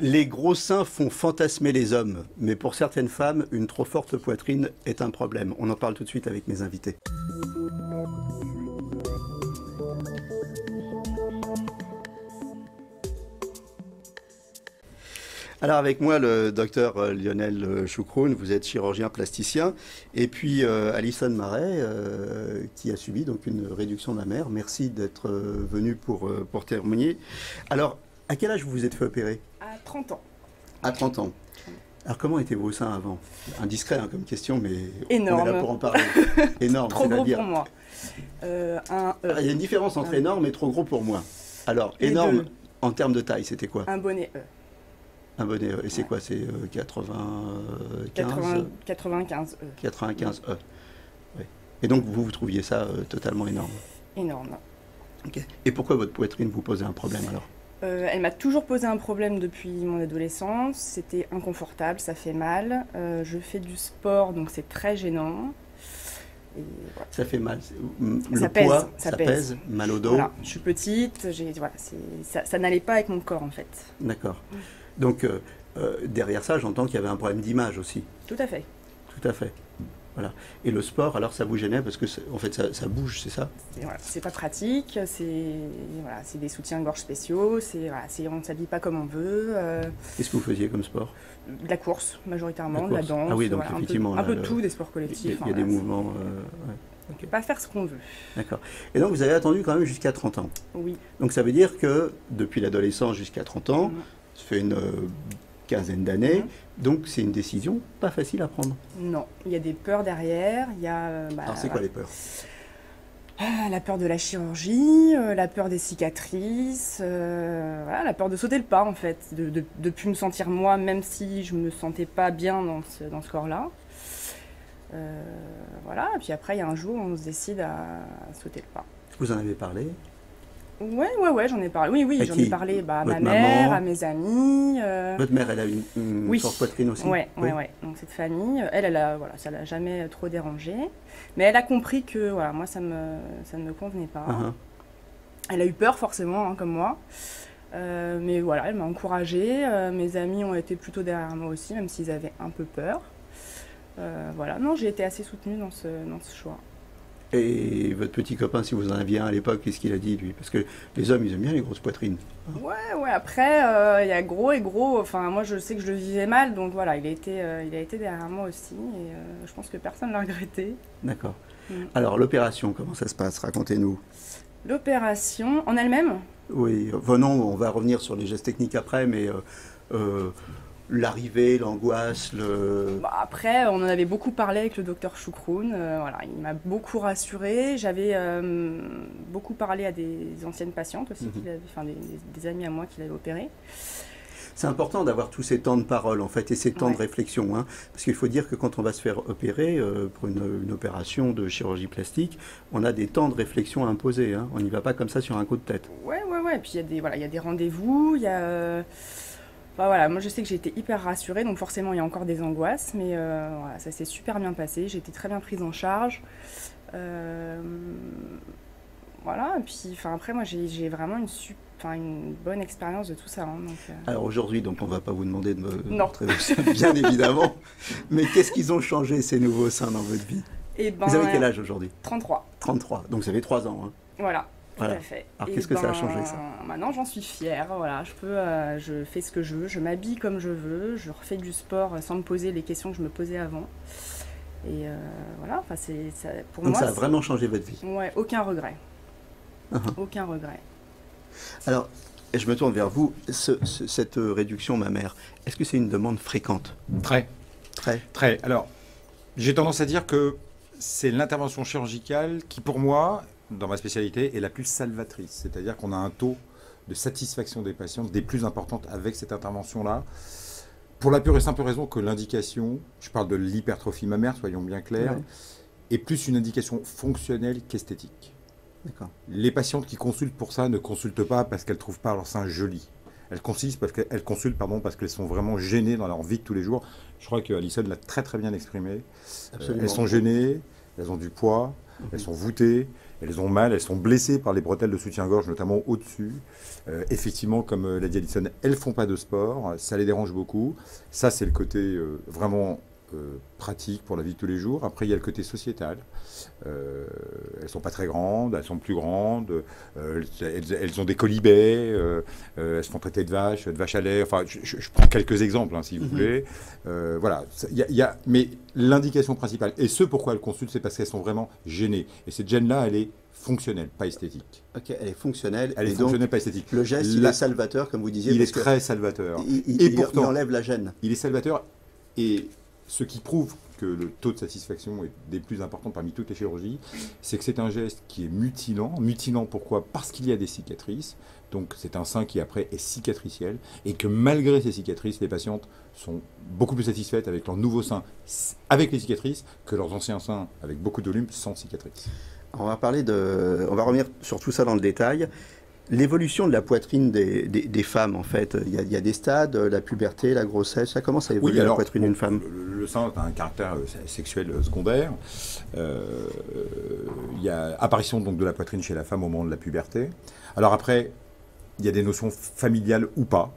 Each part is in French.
Les gros seins font fantasmer les hommes, mais pour certaines femmes, une trop forte poitrine est un problème. On en parle tout de suite avec mes invités. Alors avec moi, le docteur Lionel Choucroune, vous êtes chirurgien plasticien, et puis Alison Marais, qui a subi donc une réduction mammaire. Merci d'être venu pour témoigner. Alors, à quel âge vous vous êtes fait opérer? À 30 ans. À 30 ans. Alors comment étaient vos seins avant? Indiscret hein, comme question, mais énorme. On est là pour en parler. Énorme, trop gros pour moi. Il y a une différence entre énorme et trop gros pour moi. Alors, énorme en termes de taille, c'était quoi? Un bonnet E. Un bonnet E. Et c'est quoi? C'est 95 95 E. 95 E. Oui. Et donc, vous trouviez ça totalement énorme? Énorme. Okay. Et pourquoi votre poitrine vous posait un problème alors? Elle m'a toujours posé un problème depuis mon adolescence. C'était inconfortable, ça fait mal. Je fais du sport, donc c'est très gênant. Et voilà. Ça fait mal. Ça pèse, mal au dos. Voilà. Je suis petite, voilà, ça n'allait pas avec mon corps en fait. D'accord. Donc derrière ça, j'entends qu'il y avait un problème d'image aussi. Tout à fait. Tout à fait. Voilà. Et le sport, alors ça vous gênait parce que en fait ça bouge, c'est ça? Voilà, c'est pas pratique, c'est des soutiens-gorge spéciaux, on ne s'habille pas comme on veut. Qu'est-ce que vous faisiez comme sport? De la course majoritairement, de la danse, ah oui, donc effectivement, un peu de tout, des sports collectifs. Il y a des mouvements. Ouais. On ne peut pas faire ce qu'on veut. D'accord. Et donc vous avez attendu quand même jusqu'à 30 ans? Oui. Donc ça veut dire que depuis l'adolescence jusqu'à 30 ans, ça fait une quinzaine d'années, donc c'est une décision pas facile à prendre. Non, il y a des peurs derrière, il y a... Alors c'est quoi les peurs? La peur de la chirurgie, la peur des cicatrices, voilà, la peur de sauter le pas en fait, de plus me sentir moi, même si je me sentais pas bien dans ce corps-là. Voilà, et puis après il y a un jour où on se décide à sauter le pas. Vous en avez parlé? Ouais, j'en ai parlé. Oui, j'en ai parlé à ma mère, à mes amis. Votre mère, elle a une forte poitrine aussi? Oui. Donc cette famille, ça l'a jamais trop dérangée. Mais elle a compris que moi, ça ne me convenait pas. Elle a eu peur forcément, hein, comme moi. Mais voilà, elle m'a encouragée. Mes amis ont été plutôt derrière moi aussi, même s'ils avaient un peu peur. Voilà, non, j'ai été assez soutenue dans ce choix. Et votre petit copain, si vous en aviez un à l'époque, qu'est-ce qu'il a dit, lui? Parce que les hommes, ils aiment bien les grosses poitrines. Ouais, après, il y a gros et gros. Enfin, moi, je sais que je le vivais mal, donc voilà, il a été derrière moi aussi, et je pense que personne ne l'a regretté. D'accord. Alors, l'opération, comment ça se passe? Racontez-nous. L'opération, en elle-même? Oui, non, on va revenir sur les gestes techniques après, mais... l'arrivée, l'angoisse, Après, on en avait beaucoup parlé avec le docteur Choucroune. Il m'a beaucoup rassurée. J'avais beaucoup parlé à des anciennes patientes aussi, des amis à moi qui l'avaient opéré. C'est important d'avoir tous ces temps de parole en fait et ces temps de réflexion, hein, parce qu'il faut dire que quand on va se faire opérer pour une opération de chirurgie plastique, on a des temps de réflexion à imposer. Hein. On n'y va pas comme ça sur un coup de tête. Ouais. Et puis il y a des rendez-vous, il y a... moi je sais que j'ai été hyper rassurée, donc forcément il y a encore des angoisses, mais ça s'est super bien passé, j'ai été très bien prise en charge. Et puis après moi j'ai vraiment une bonne expérience de tout ça. Hein, donc, Alors aujourd'hui, on ne va pas vous demander de me montrer vos seins, bien évidemment, mais qu'est-ce qu'ils ont changé ces nouveaux seins dans votre vie? Vous avez quel âge aujourd'hui? 33. 33, donc vous avez 3 ans. Hein. Voilà. Tout à fait. Alors qu'est-ce que ça a changé ça? Maintenant j'en suis fière, je fais ce que je veux, je m'habille comme je veux, je refais du sport sans me poser les questions que je me posais avant. Et pour moi... Donc ça a vraiment changé votre vie? Ouais, aucun regret. Aucun regret. Alors, je me tourne vers vous, cette réduction mammaire, est-ce que c'est une demande fréquente? Très. Alors, j'ai tendance à dire que c'est l'intervention chirurgicale qui, pour moi, dans ma spécialité, est la plus salvatrice. C'est-à-dire qu'on a un taux de satisfaction des patients des plus importantes avec cette intervention-là. Pour la pure et simple raison que l'indication, je parle de l'hypertrophie mammaire, soyons bien clairs, est plus une indication fonctionnelle qu'esthétique. Les patientes qui consultent pour ça ne consultent pas parce qu'elles ne trouvent pas leur sein joli. Elles consultent parce qu'elles sont vraiment gênées dans leur vie de tous les jours. Je crois que Alison l'a très très bien exprimé. Elles sont gênées, elles ont du poids, elles sont voûtées, elles ont mal, elles sont blessées par les bretelles de soutien-gorge, notamment au-dessus. Effectivement, comme l'a dit Alison, elles ne font pas de sport, ça les dérange beaucoup. Ça, c'est le côté vraiment pratique pour la vie de tous les jours. Après, il y a le côté sociétal. Elles ne sont pas très grandes, elles sont plus grandes, elles ont des colibets, elles se font traiter de vaches à lait. Enfin, je prends quelques exemples, hein, si vous voulez. Voilà. Mais l'indication principale, et ce pourquoi elles consultent, c'est parce qu'elles sont vraiment gênées. Et cette gêne-là, elle est fonctionnelle, pas esthétique. Ok, elle est fonctionnelle. Elle est fonctionnelle, pas esthétique. Le geste, il est salvateur, comme vous disiez. Il est très salvateur. Pourtant, il enlève la gêne. Il est salvateur, et ce qui prouve que le taux de satisfaction est des plus importants parmi toutes les chirurgies, c'est que c'est un geste qui est mutilant. Mutilant, pourquoi? Parce qu'il y a des cicatrices. Donc c'est un sein qui après est cicatriciel, et que malgré ces cicatrices, les patientes sont beaucoup plus satisfaites avec leur nouveau sein avec les cicatrices que leurs anciens seins avec beaucoup de volume sans cicatrices. On va revenir sur tout ça dans le détail. L'évolution de la poitrine des femmes, en fait, il y a des stades, la puberté, la grossesse, ça commence à évoluer, la poitrine d'une femme. Le sein a un caractère sexuel secondaire. Il y a apparition donc de la poitrine chez la femme au moment de la puberté. Alors après, il y a des notions familiales ou pas.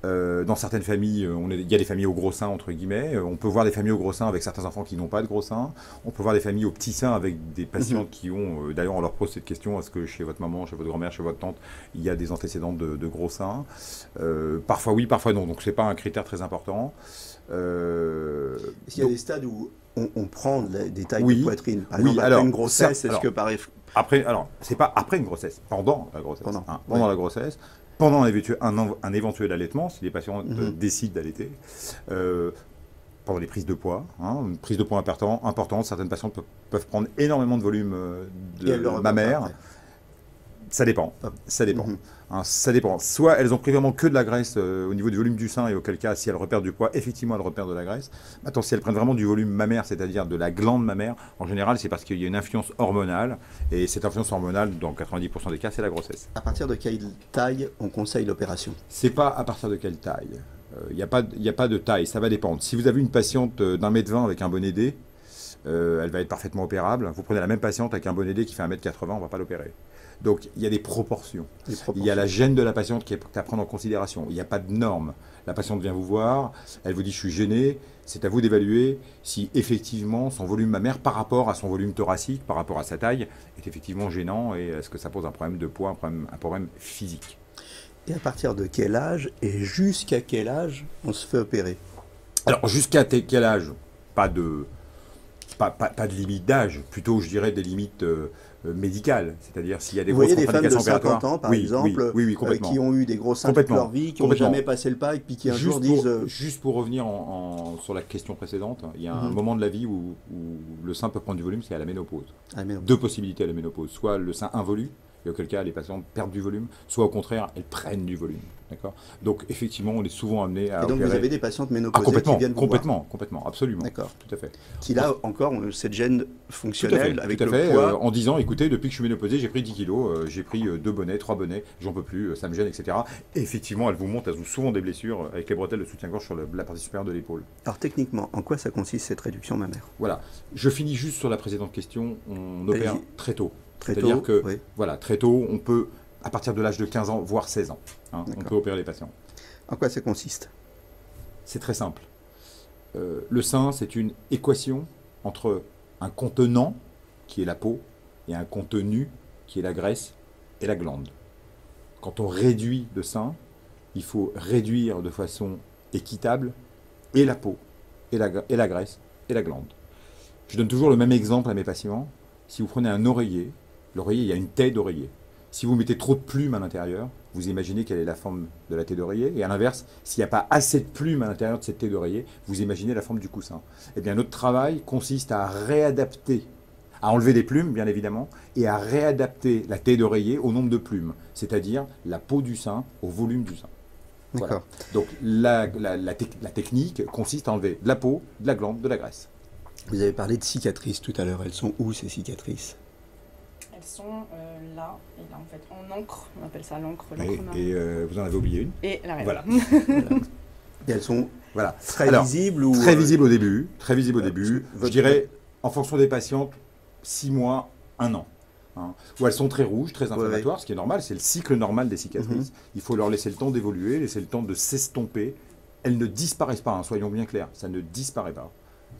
Dans certaines familles, il y a des familles au gros sein, entre guillemets. On peut voir des familles au gros sein avec certains enfants qui n'ont pas de gros sein. On peut voir des familles au petit sein avec des patientes qui ont... D'ailleurs, on leur pose cette question, est-ce que chez votre maman, chez votre grand-mère, chez votre tante, il y a des antécédents de gros sein? Parfois oui, parfois non. Donc, ce n'est pas un critère très important. Est-ce qu'il y a des stades où on prend des tailles de poitrine? Par exemple, après une grossesse, est-ce que par... c'est pas après une grossesse, pendant la grossesse. Pendant la grossesse. Pendant un éventuel allaitement, si les patients décident d'allaiter, pendant les prises de poids, une prise de poids importante, certaines patientes peuvent prendre énormément de volume de mammaire. Ça dépend. Ça dépend. Ça dépend. Soit elles ont pris vraiment que de la graisse au niveau du volume du sein, et auquel cas, si elles repèrent du poids, effectivement, elles repèrent de la graisse. Maintenant, si elles prennent vraiment du volume mammaire, c'est-à-dire de la glande mammaire, en général, c'est parce qu'il y a une influence hormonale. Et cette influence hormonale, dans 90% des cas, c'est la grossesse. À partir de quelle taille on conseille l'opération? C'est pas à partir de quelle taille. Il n'y a pas de taille, ça va dépendre. Si vous avez une patiente d'1,20 m avec un bonnet D, elle va être parfaitement opérable. Vous prenez la même patiente avec un bonnet D qui fait 1,80 m, on ne va pas l'opérer. Donc, il y a des proportions. Il y a la gêne de la patiente qui est à prendre en considération. Il n'y a pas de norme. La patiente vient vous voir, elle vous dit « je suis gênée ». C'est à vous d'évaluer si effectivement son volume mammaire par rapport à son volume thoracique, par rapport à sa taille, est effectivement gênant, et est-ce que ça pose un problème de poids, un problème physique. Et à partir de quel âge et jusqu'à quel âge on se fait opérer? Alors, jusqu'à quel âge? Pas de limite d'âge, plutôt je dirais des limites médicales, c'est-à-dire s'il y a des grosses Vous contre-indications voyez des femmes de 50 ans par exemple, qui ont eu des gros seins toute leur vie, qui n'ont jamais passé le pas, et puis qui un jour disent... Juste pour revenir sur la question précédente, il y a un moment de la vie où le sein peut prendre du volume, c'est à la ménopause. Deux possibilités à la ménopause, soit le sein involu, et auquel cas les patientes perdent du volume, soit au contraire, elles prennent du volume. Donc effectivement, on est souvent amené à opérer. Et donc vous avez des patientes ménopausées qui viennent vous voir. Complètement, absolument. D'accord. Tout à fait. Qui là encore ont cette gêne fonctionnelle avec le poids. En disant, écoutez, depuis que je suis ménopausée, j'ai pris 10 kilos, j'ai pris 2 bonnets, 3 bonnets, j'en peux plus, ça me gêne, etc. Et effectivement, elles vous souvent des blessures avec les bretelles de soutien-gorge sur la partie supérieure de l'épaule. Alors techniquement, en quoi ça consiste cette réduction mammaire? Voilà. Je finis juste sur la précédente question. On opère très tôt. C'est-à-dire que, voilà, très tôt, on peut, à partir de l'âge de 15 ans, voire 16 ans, on peut opérer les patients. En quoi ça consiste? C'est très simple. Le sein, c'est une équation entre un contenant, qui est la peau, et un contenu, qui est la graisse et la glande. Quand on réduit le sein, il faut réduire de façon équitable et la peau, et la graisse, et la glande. Je donne toujours le même exemple à mes patients. Si vous prenez un oreiller, l'oreiller, il y a une taie d'oreiller. Si vous mettez trop de plumes à l'intérieur, vous imaginez quelle est la forme de la taie d'oreiller. Et à l'inverse, s'il n'y a pas assez de plumes à l'intérieur de cette taie d'oreiller, vous imaginez la forme du coussin. Eh bien, notre travail consiste à réadapter, à enlever des plumes, bien évidemment, et à réadapter la taie d'oreiller au nombre de plumes, c'est-à-dire la peau du sein au volume du sein. Voilà. Donc, la technique consiste à enlever de la peau, de la glande, de la graisse. Vous avez parlé de cicatrices tout à l'heure. Elles sont où, ces cicatrices? Elles sont là, et là en fait, en encre, on appelle ça l'encre. Et vous en avez oublié une. Et la reine. Voilà. Et elles sont très visibles ou... Très visibles au début. Très visibles au début. Je dirais, en fonction des patientes, 6 mois, 1 an. Hein, où elles sont très rouges, très inflammatoires, ce qui est normal, c'est le cycle normal des cicatrices. Il faut leur laisser le temps d'évoluer, laisser le temps de s'estomper. Elles ne disparaissent pas, hein, soyons bien clairs, ça ne disparaît pas.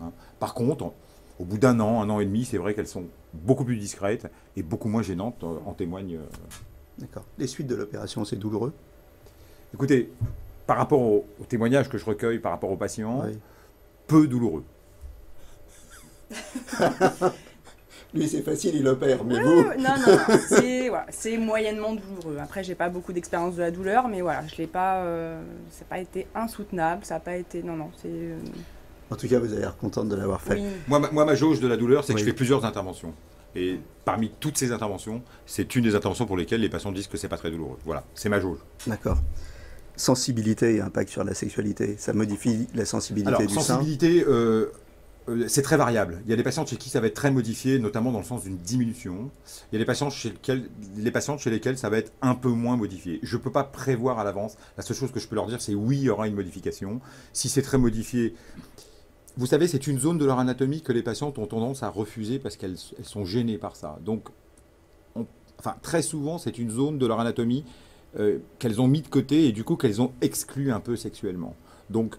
Hein. Par contre, au bout d'1 an, 1 an et demi, c'est vrai qu'elles sont beaucoup plus discrètes et beaucoup moins gênantes, en témoignent. D'accord. Les suites de l'opération, c'est douloureux? Écoutez, par rapport aux témoignages que je recueille par rapport aux patients, peu douloureux. Lui, c'est facile, il opère, mais vous... Non, c'est moyennement douloureux. Après, j'ai pas beaucoup d'expérience de la douleur, mais voilà, je l'ai pas... ça n'a pas été insoutenable, ça n'a pas été... Non, c'est... En tout cas, vous avez l'air contente de l'avoir fait. Oui. Moi, ma jauge de la douleur, c'est que je fais plusieurs interventions. Et parmi toutes ces interventions, c'est une des interventions pour lesquelles les patients disent que c'est pas très douloureux. Voilà, c'est ma jauge. D'accord. Sensibilité et impact sur la sexualité, ça modifie la sensibilité du sein? Sensibilité, c'est très variable. Il y a des patients chez qui ça va être très modifié, notamment dans le sens d'une diminution. Il y a des patients chez lesquels ça va être un peu moins modifié. Je ne peux pas prévoir à l'avance. La seule chose que je peux leur dire, c'est oui, il y aura une modification. Si c'est très modifié... Vous savez, c'est une zone de leur anatomie que les patientes ont tendance à refuser parce qu'elles sont gênées par ça. Donc, très souvent, c'est une zone de leur anatomie qu'elles ont mis de côté et du coup qu'elles ont exclu un peu sexuellement. Donc,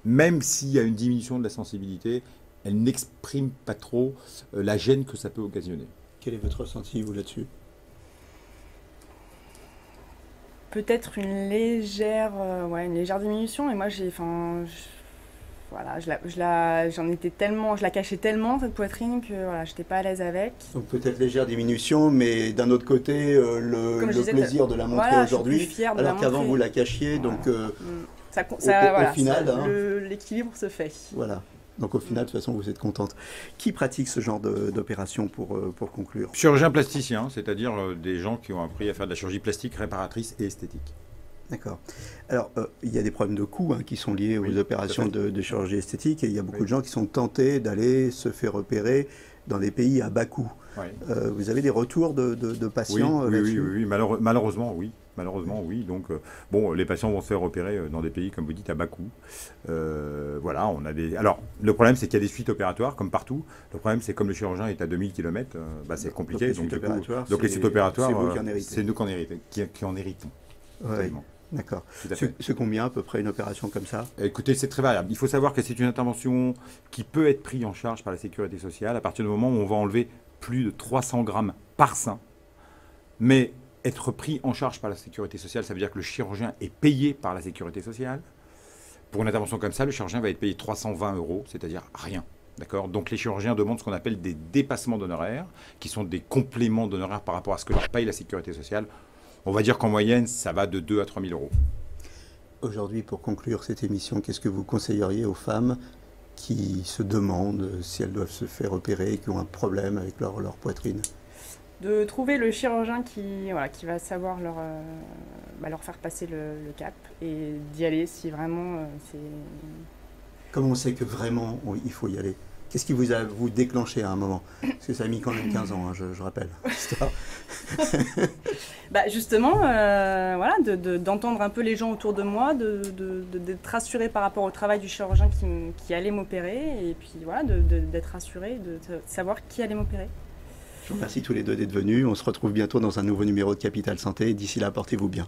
même s'il y a une diminution de la sensibilité, elles n'expriment pas trop la gêne que ça peut occasionner. Quel est votre ressenti, vous, là-dessus? Peut-être une légère diminution, et moi j'ai... Voilà, j'en étais tellement, je la cachais tellement cette poitrine que voilà, j'étais pas à l'aise avec. Donc peut-être légère diminution, mais d'un autre côté, le plaisir de la montrer aujourd'hui, alors qu'avant vous la cachiez, donc au final... l'équilibre se fait. Voilà, donc au final, de toute façon, vous êtes contente. Qui pratique ce genre d'opération pour conclure? Chirurgien plasticien, c'est-à-dire des gens qui ont appris à faire de la chirurgie plastique réparatrice et esthétique. D'accord. Alors, il y a des problèmes de coût qui sont liés aux opérations de chirurgie esthétique, et il y a beaucoup de gens qui sont tentés d'aller se faire opérer dans des pays à bas coût. Vous avez des retours de patients là-dessus? Oui. Malheureusement, oui. Donc, les patients vont se faire opérer dans des pays, comme vous dites, à bas coût. Voilà, on a des... Alors, le problème, c'est qu'il y a des suites opératoires, comme partout. Le problème, c'est comme le chirurgien est à 2000 km, c'est compliqué. Donc, les suites opératoires, c'est nous qui en héritons. Oui. D'accord. C'est combien à peu près une opération comme ça? Écoutez, c'est très variable. Il faut savoir que c'est une intervention qui peut être prise en charge par la sécurité sociale à partir du moment où on va enlever plus de 300 grammes par sein. Mais être pris en charge par la sécurité sociale, ça veut dire que le chirurgien est payé par la sécurité sociale. Pour une intervention comme ça, le chirurgien va être payé 320 €, c'est-à-dire rien. D'accord. Donc les chirurgiens demandent ce qu'on appelle des dépassements d'honoraires, qui sont des compléments d'honoraires par rapport à ce que leur paye la sécurité sociale. On va dire qu'en moyenne, ça va de 2 000 à 3 000 €. Aujourd'hui, pour conclure cette émission, qu'est-ce que vous conseilleriez aux femmes qui se demandent si elles doivent se faire opérer, qui ont un problème avec leur poitrine? De trouver le chirurgien qui va savoir leur faire passer le cap et d'y aller si vraiment c'est... Comment on sait que vraiment il faut y aller? Qu'est-ce qui vous a déclenché à un moment? Parce que ça a mis quand même 15 ans, je rappelle. Justement, d'entendre un peu les gens autour de moi, d'être rassurée par rapport au travail du chirurgien qui allait m'opérer, et puis voilà, d'être rassurée, de savoir qui allait m'opérer. Je vous remercie tous les deux d'être venus. On se retrouve bientôt dans un nouveau numéro de Capital Santé. D'ici là, portez-vous bien.